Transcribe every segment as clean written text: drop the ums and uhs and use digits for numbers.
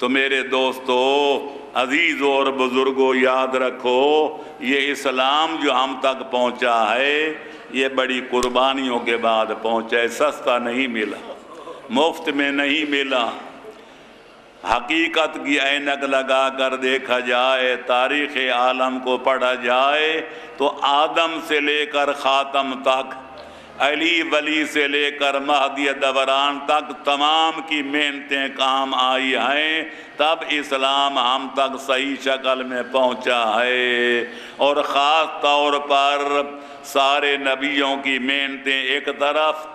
تو میرے دوستو، عزیزوں اور بزرگوں، یاد رکھو یہ اسلام جو ہم تک پہنچا ہے یہ بڑی قربانیوں کے بعد پہنچا ہے، سستا نہیں ملا، مفت میں نہیں ملا۔ حقیقت کی اینک لگا کر دیکھا جائے، تاریخ عالم کو پڑھا جائے تو آدم سے لے کر خاتم تک، علی ولی سے لے کر مہدی دوران تک تمام کی محنتیں کام آئی ہیں، تب اسلام ہم تک صحیح شکل میں پہنچا ہے۔ اور خاص طور پر سارے نبیوں کی محنتیں ایک طرف،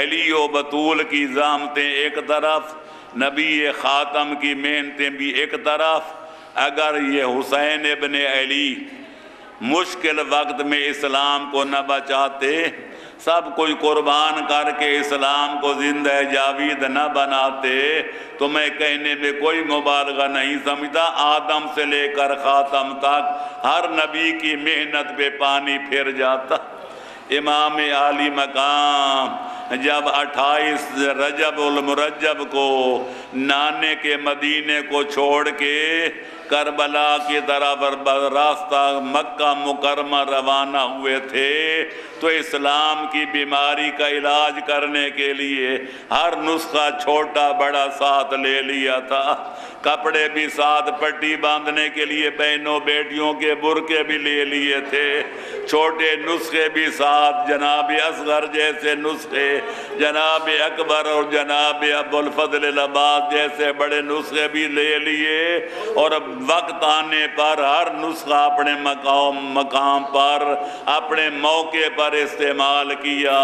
علی و بطول کی زحمتیں ایک طرف، نبی خاتم کی محنتیں بھی ایک طرف۔ اگر یہ حسین ابن علی مشکل وقت میں اسلام کو نہ بچاتے، سب کوئی قربان کر کے اسلام کو زندہ جاوید نہ بناتے، تو میں کہنے میں کوئی مبالغہ نہیں سمجھتا، آدم سے لے کر خاتم تک ہر نبی کی محنت پہ پانی پھر جاتا۔ امام عالی مقام جب 28 رجب المرجب کو نانے کے مدینے کو چھوڑ کے کربلا کی طرف راستہ مکہ مکرمہ روانہ ہوئے تھے، تو اسلام کی بیماری کا علاج کرنے کے لیے ہر نسخہ چھوٹا بڑا ساتھ لے لیا تھا، کپڑے بھی ساتھ، پٹی باندھنے کے لیے بہنوں بیٹیوں کے برقعے بھی لے لیے تھے، چھوٹے نسخے بھی ساتھ، جناب اصغر جیسے نسخے، جناب اکبر اور جناب ابو الفضل العباس جیسے بڑے نسخے بھی لے لیے، اور وقت آنے پر ہر نسخہ اپنے مقام پر اپنے موقع پر استعمال کیا۔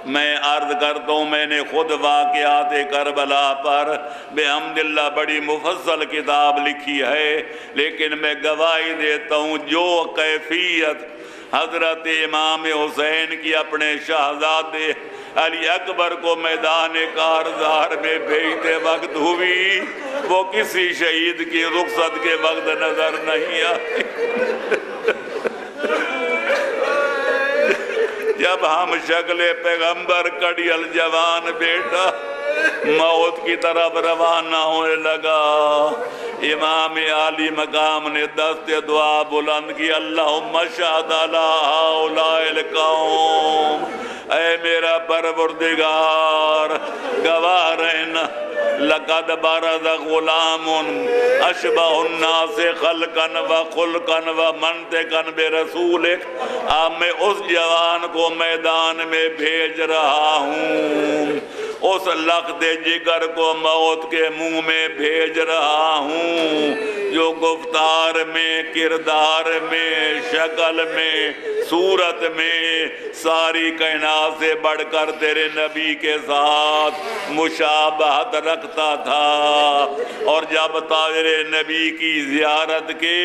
میں عرض کرتا ہوں، میں نے خود واقعات کربلا پر بحمداللہ بڑی مفصل کتاب لکھی ہے، لیکن میں گواہی دیتا ہوں جو کیفیت حضرت امام حسین کی اپنے شہزادے علی اکبر کو میدان کارزار میں بھیجتے وقت ہوئی، وہ کسی شہید کی رخصت کے وقت نظر نہیں آتی۔ جب ہم شکل پیغمبر کڑیل جوان بیٹا موت کی طرف روانہ ہونے لگا، امام عالی مقام نے دست دعا بلند کی، اللہم اشہد علی ہؤلاء القوم، اے میرا پروردگار گواہ رہنا، لقد برز غلام اشبہ الناس خلقا و خلقا و منطقا برسولک، اب میں اس جوان کو میدان میں بھیج رہا ہوں، اس لخت جگر کو موت کے منہ میں بھیج رہا ہوں، جو گفتار میں، کردار میں، شکل میں، صورت میں ساری کائنات سے بڑھ کر تیرے نبی کے ساتھ مشابہت رکھتا تھا، اور جب تیرے نبی کی زیارت کے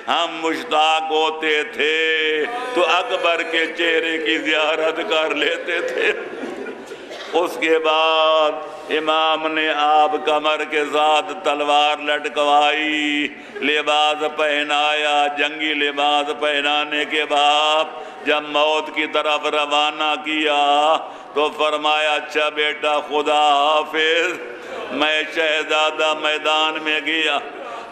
ہم مشتاق ہوتے تھے تو اکبر کے چہرے کی زیارت کر لیتے تھے۔ اس کے بعد امام نے آپ کمر کے ساتھ تلوار لٹکوائی، لباس پہنایا، جنگی لباس پہنانے کے بعد جب موت کی طرف روانہ کیا تو فرمایا، اچھا بیٹا خدا حافظ۔ میں شہزادہ میدان میں گیا،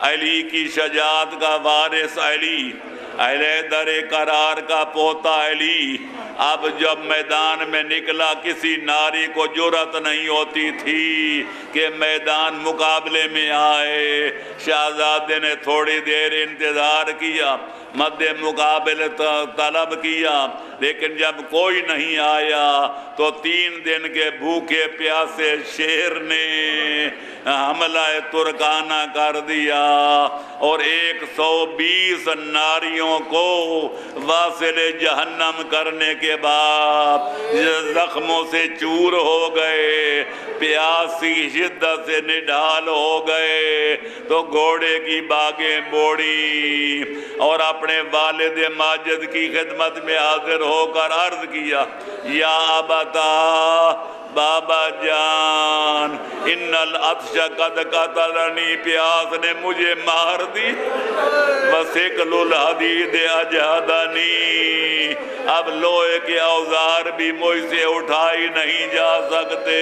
علی کی شجاعت کا وارث علی، حیدر قرار کا پوتا علی، اب جب میدان میں نکلا کسی ناری کو جرأت نہیں ہوتی تھی کہ میدان مقابلے میں آئے۔ شہزادے نے تھوڑی دیر انتظار کیا، مد مقابل طلب کیا، لیکن جب کوئی نہیں آیا تو 3 دن کے بھوکے پیاسے شیر نے حملہ ترکانہ کر دیا، اور 120 ناریوں کو واصل جہنم کرنے کے بعد زخموں سے چور ہو گئے، پیاسی شدت سے نڈھال ہو گئے، تو گھوڑے کی باگیں بوڑی اور اپنے والد ماجد کی خدمت میں حاضر ہو کر عرض کیا، یا ابتا بابا جان ان العطش قد قتلنی، پیاس نے مجھے مار دی، وثقل الحدید اجہدنی، اب لوہے کے اوزار بھی مجھ سے اٹھائی نہیں جا سکتے،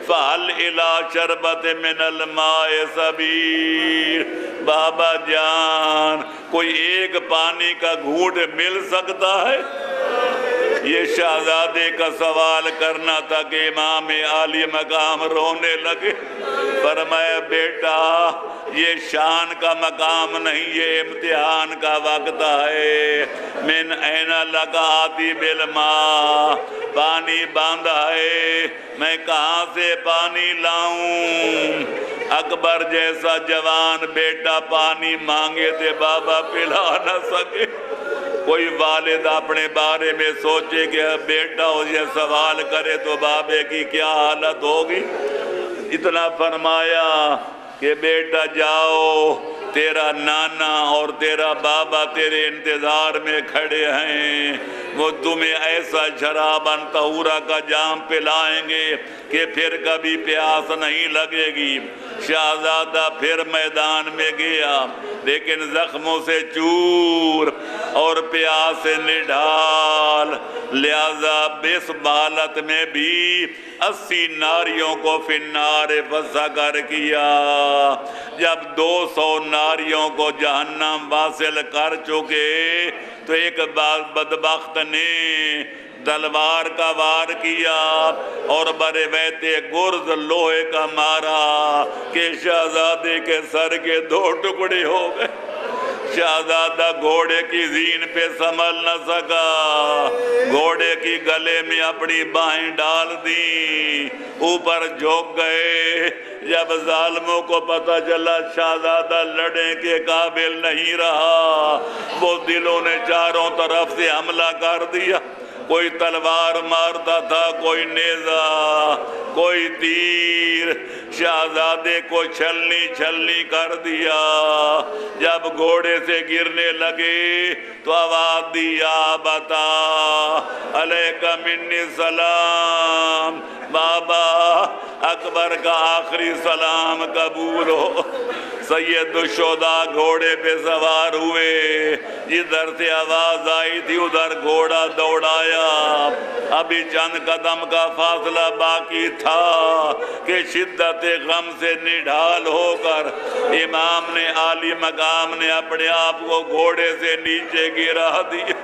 فہل الی شربت من الماء سبیل، بابا جان کوئی ایک پانی کا گھونٹ مل سکتا ہے؟ یہ شہزادے کا سوال کرنا تھا کہ امام عالی مقام رونے لگے، فرمایا بیٹا یہ شان کا مقام نہیں، یہ امتحان کا وقت ہے، من این لک آتی بالماء، پانی باندھا ہے، میں کہاں سے پانی لاؤں؟ اکبر جیسا جوان بیٹا پانی مانگے تھے بابا پلا نہ سکے۔ کوئی والد اپنے بارے میں سوچے کہ بیٹا یہ سوال کرے تو بابے کی کیا حالت ہوگی، اتنا فرمایا کہ بیٹا جاؤ، تیرا نانا اور تیرا بابا تیرے انتظار میں کھڑے ہیں، وہ تمہیں ایسا شراباً طہورا کا جام پلائیں گے کہ پھر کبھی پیاس نہیں لگے گی۔ شہزادہ پھر میدان میں گیا، لیکن زخموں سے چور اور پیاس سے نڈھال، لہذا اس حالت میں بھی 80 ناریوں کو فی النار فسقر کیا۔ جب 200 ناریوں کو جہنم واصل کر چکے تو ایک بدبخت نے تلوار کا وار کیا اور برویت گرز لوہے کا مارا کہ شہزادے کے سر کے 2 ٹکڑے ہو گئے۔ شہزادہ گھوڑے کی زین پہ سنبھل نہ سکا، گھوڑے کی گلے میں اپنی باہیں ڈال دی، اوپر جھوک گئے۔ جب ظالموں کو پتہ چلا شہزادہ لڑنے کے قابل نہیں رہا، وہ دلوں نے چاروں طرف سے حملہ کر دیا، کوئی تلوار مارتا تھا، کوئی نیزہ، کوئی تیر، شہزادے کو چھلنی چھلنی کر دیا۔ جب گھوڑے سے گرنے لگے تو آواز دی یا بتا علیک منی سلام، بابا اکبر کا آخری سلام قبول ہو۔ سید الشہداء گھوڑے پہ سوار ہوئے، جدھر سے آواز آئی تھی ادھر گھوڑا دوڑایا، ابھی چند قدم کا فاصلہ باقی تھا کہ شدت غم سے نڈھال ہو کر امام نے عالی مقام نے اپنے آپ کو گھوڑے سے نیچے گرا دیا۔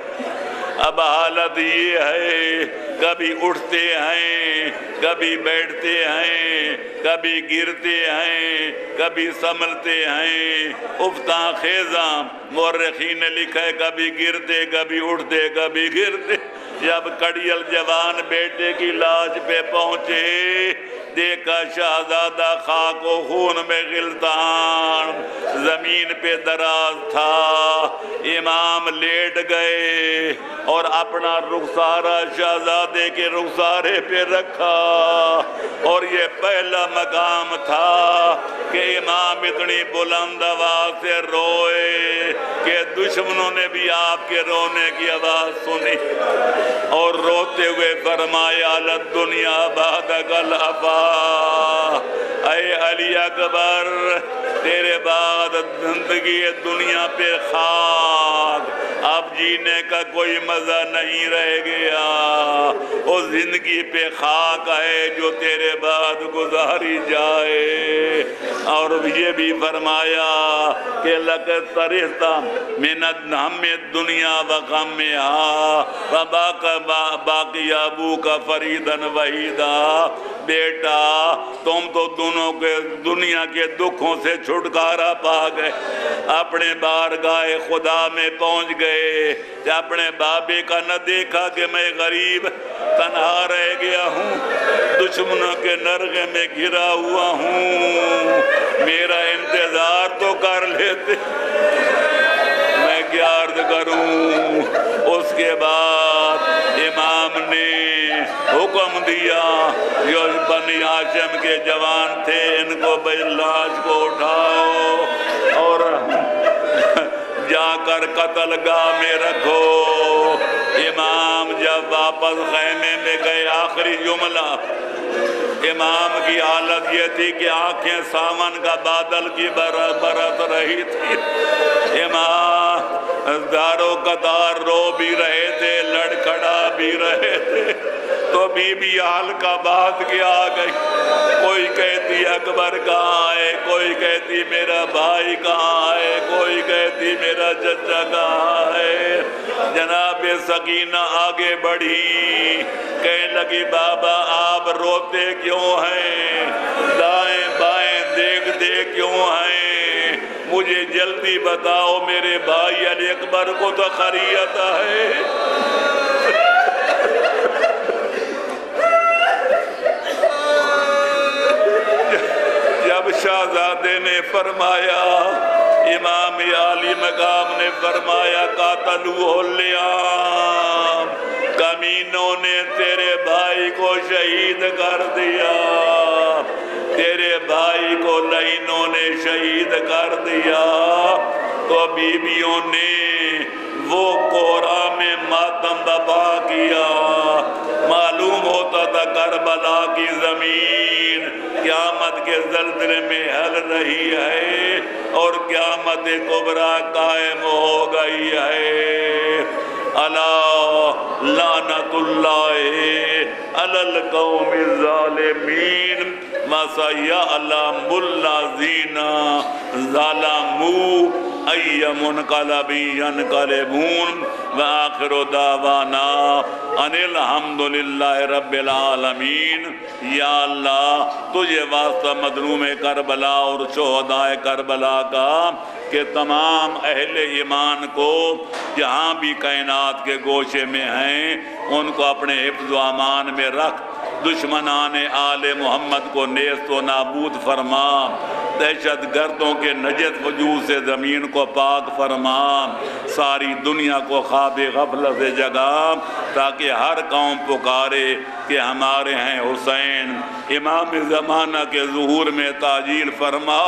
اب حالت یہ ہے، کبھی اٹھتے ہیں، کبھی بیٹھتے ہیں، کبھی گرتے ہیں، کبھی سنبھلتے ہیں، افتاں خیزاں، مورخین نے لکھا ہے کبھی گرتے، کبھی اٹھتے، کبھی گرتے۔ جب کڑیل جوان بیٹے کی لاش پہ پہنچے، دیکھا شہزادہ خاک و خون میں غلطان، زمین پہ دراز تھا، امام لیٹ گئے اور اپنا رخسارہ شہزادے کے رخسارے پہ رکھا، اور یہ پہلا مقام تھا کہ امام اتنی بلند آواز سے روئے کہ دشمنوں نے بھی آپ کے رونے کی آواز سنی، اور روتے ہوئے فرمایا للدنیا بعدک الافا، اے علی اکبر تیرے بعد زندگی دنیا پہ خاک، اب جینے کا کوئی مزہ نہیں رہ گیا، اس زندگی پہ خاک ہے جو تیرے بعد گزاری جائے۔ اور یہ بھی فرمایا کہ لقد طرحت من الہم الدنیا وغمہا وباقی ابوک فریدا وحیدا، بیٹا تم تو دونوں کے دنیا کے دکھوں سے چھٹکارا پا گئے، اپنے بارگاہ خدا میں پہنچ گئے، اپنے بابے کا نہ دیکھا کہ میں غریب تنہا رہ گیا ہوں، دشمنوں کے نرغے میں گھرا ہوا ہوں، میرا انتظار تو کر لیتے، میں کیا عرض کروں۔ اس کے بعد امام نے حکم دیا جو بنی ہاشم کے جوان تھے ان کو لاش کو اٹھاؤ اور جا کر قتل گاہ میں رکھو۔ امام جب واپس خیمے میں گئے آخری جملہ امام کی حالت یہ تھی کہ آنکھیں ساون کا بادل کی برس رہی تھی۔ امام دارو قطار رو بھی رہے تھے، لڑکھڑا بھی رہے تھے، تو بی بی ہلکا بات کے آ گئی۔ کوئی کہتی اکبر کہاں ہے، کوئی کہتی میرا بھائی کہاں ہے، کوئی کہتی میرا چچا کہاں ہے۔ جناب سکینہ آگے بڑھی، کہنے لگی بابا آپ روتے کیوں ہیں، دائیں بائیں دیکھتے کیوں ہیں، مجھے جلدی بتاؤ میرے بھائی علی اکبر کو تو خریت ہے۔ جب شہزادے نے فرمایا، امام عالی مقام نے فرمایا قاتلوہ اللیام، کمینوں نے تیرے بھائی کو شہید کر دیا، تیرے بھائی کو لعینوں نے شہید کر دیا۔ تو بیویوں نے وہ کوڑا میں ماتم بپا کیا۔ معلوم ہوتا تھا کربلا کی زمین قیامت کے زلزلے میں ہل رہی ہے اور قیامت کبریٰ قائم ہو گئی ہے۔ اللہ لعنت اللہ علی القوم الظالمین وسیعلم الذین ظلموا ای منقلب ینقلبون وآخر دعوانا ان الحمدللہ رب العالمین۔ یا اللہ تجھے واسطہ مظلوم کربلا اور شہداء کربلا کا کہ تمام اہل ایمان کو جہاں بھی کائنات کے گوشے میں ہیں ان کو اپنے حفظ و امان میں رکھ، دشمنان آل محمد کو نیست و نابود فرما، دہشت گردوں کے نجس وجود سے زمین کو پاک فرما، ساری دنیا کو خواب غفلت سے جگا تاکہ ہر قوم پکارے کہ ہمارے ہیں حسین، امام زمانہ کے ظہور میں تاجیل فرما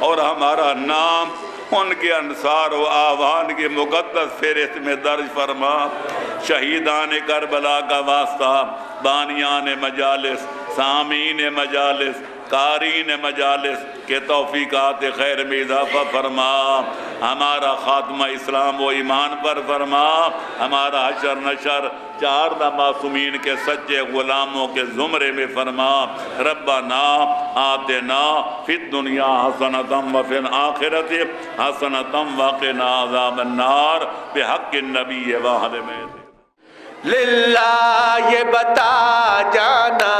اور ہمارا نام ان کے انصار و آوان کی مقدس فہرست میں درج فرما۔ شہیدان کربلا کا واسطہ، بانیان مجالس، سامعین مجالس، قارئین مجالس کے توفیقات خیر میں اضافہ فرما، ہمارا خاتمہ اسلام و ایمان پر فرما، ہمارا حشر نشر چارہ معصومین کے سچے غلاموں کے زمرے میں فرما۔ ربنا آتنا فی الدنیا حسنۃ وفی الآخرۃ حسنۃ وقنا عذاب النار بحق النبی واہل میں۔ للہ یہ بتا جانا